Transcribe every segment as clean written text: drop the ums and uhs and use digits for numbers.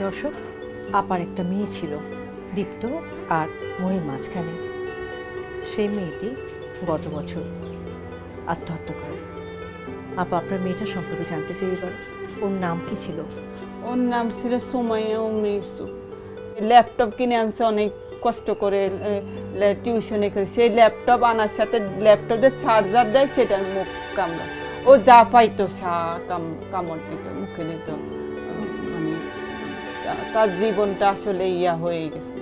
দর্শক, আপার একটা মেয়ে ছিল দীপ্ত আর মহির মাঝখানে। সেই মেয়েটি গত বছর আত্মহত্যা করে। আপা, আপনার মেয়েটা সম্পর্কে জানতে চাই এবার। ওর নাম কি ছিল? ওর নাম ছিল সুমাইয়া উম্মে ইউসুফ। ল্যাপটপ কিনে আনছে অনেক কষ্ট করে, টিউশনে করে। সেই ল্যাপটপ আনার সাথে ল্যাপটপে চার্জার দেয়, সেটার মুখ কামড়া। ও যা পাইতো কামড় দিত, মুখে দিত। মানে তার জীবনটা আসলে হয়ে গেছে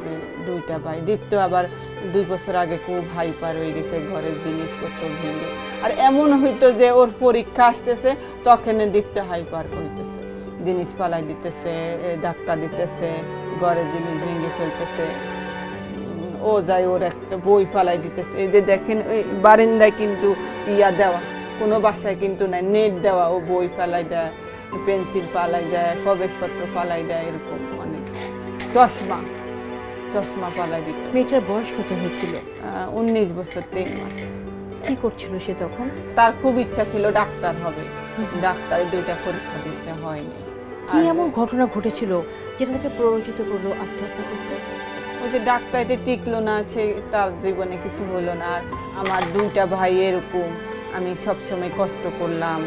যে দুইটা ভাই। দীপ্ত আবার 2 বছর আগে খুব হাইপার হয়ে গেছে, ঘরের জিনিসপত্র ভেঙে। আর এমন হইতো যে ওর পরীক্ষা আসতেছে, তখন দীপ্ত হাইপার করতেছে, জিনিস পালাই দিতেছে, ধাক্কা দিতেছে, ঘরের জিনিস ভেঙে ফেলতেছে। ও যায় ওর একটা বই পালাই দিতেছে। এই যে দেখেন ওই বারান্দায় কিন্তু দেওয়া, কোনো বাসায় কিন্তু নাই, নেট দেওয়া। ও বই পালাই দেয়, পেন্সিল পালাই দেয়, কাগজপত্র পালাই দেয়, এরকম। মানে চশমা পালাই দিত। মেয়েটার বয়স কত হয়েছিল? 19 বছর 3 মাস। কি করছিল সে তখন? তার খুব ইচ্ছা ছিল ডাক্তার হবে। ডাক্তারের 2টা পরীক্ষা দিতে হয়নি। কি এমন ঘটনা ঘটেছিল যেটা তাকে প্ররোচিত করলো আত্মহত্যা করতে? ওই যে ডাক্তারটা টিকলো না, সে তার জীবনে কিছু হলো না। আর আমার 2টা ভাই এরকম, আমি সবসময় কষ্ট করলাম।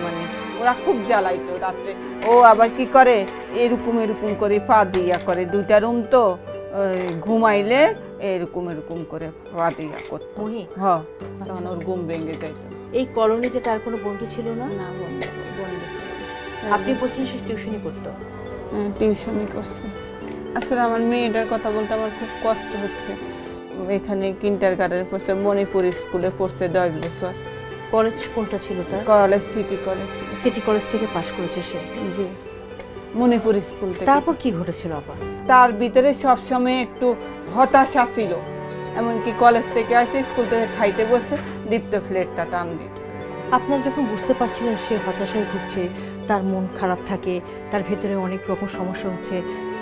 মানে ওরা খুব জ্বালাইতো রাত্রে। ও আবার কি করে, এরকম করে পা দিয়া করে। 2টা রুম তো, ঘুমাইলে এরকম করে পা দিয়া করতো। তখন ওর ঘুম ভেঙে যাইতো। এই কলোনিতে তার কোনো বন্ধু ছিল না? না, বন্ধু ছিল। আপনি বলছেন সে টিউশনি করতো? টিউশনি করছে। আসলে আমার মেয়েটার কথা বলতে আমার খুব কষ্ট হচ্ছে। এখানে কিন্ডারগার্টেনে পড়ছে, মণিপুর স্কুলে পড়ছে 10 বছর। কলেজ কোনটা ছিল তার? College city college. City college থেকে পাশ করেছে সে? জি, মণিপুর স্কুল থেকে। তারপর কি ঘটেছিল আপা? তার ভিতরে সবসময় একটু হতাশা ছিল। এমনকি কলেজ থেকে আসে, স্কুল থেকে খাইতে বসে, দীপ্ত ফ্লেটটা টান দিত। আপনারা যখন বুঝতে পারছিলেন সে হতাশায় ভুগছে, তার মন খারাপ থাকে, তার ভেতরে অনেক রকম সমস্যা হচ্ছে,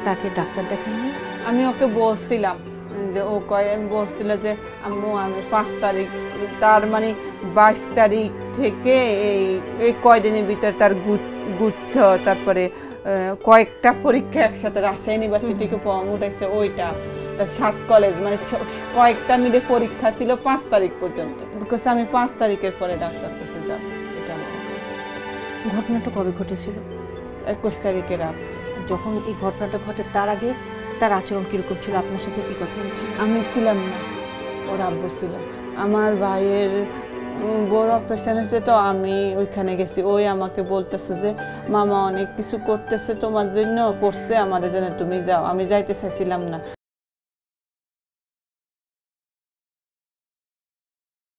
তাকে ডাক্তার দেখাননি? আমি ওকে বলছিলাম যে, আমি বলছিল যে আম্মু আমি 5 তারিখ, তার মানে 22 তারিখ থেকে এই কয়দিনের ভিতর তার গুচ্ছ, তারপরে কয়েকটা পরীক্ষা একসাথে, রাজশাহী ইউনিভার্সিটিকে ফর্ম উঠাইছে, ওইটা তার 7 কলেজ, মানে কয়েকটা মিলে পরীক্ষা ছিল 5 তারিখ পর্যন্ত। বিকজ আমি 5 তারিখের পরে ডাক্তার কাছে যাব। এটা ঘটনাটা কবে ঘটেছিল? 21 তারিখের রাত। যখন এই ঘটনাটা ঘটে তার আগে তার আচরণ কিরকম ছিল? আপনার সাথে কি কথা হয়েছিল? আমি ছিলাম না, ওর আব্বু ছিল। আমার ভাইয়ের বড় অপারেশন হয়েছে, তো আমি ওইখানে গেছি। ওই আমাকে বলতেছে যে মামা অনেক কিছু করতেছে তোমার জন্য, করছে আমাদের জন্য, তুমি যাও। আমি যাইতে চাইছিলাম না।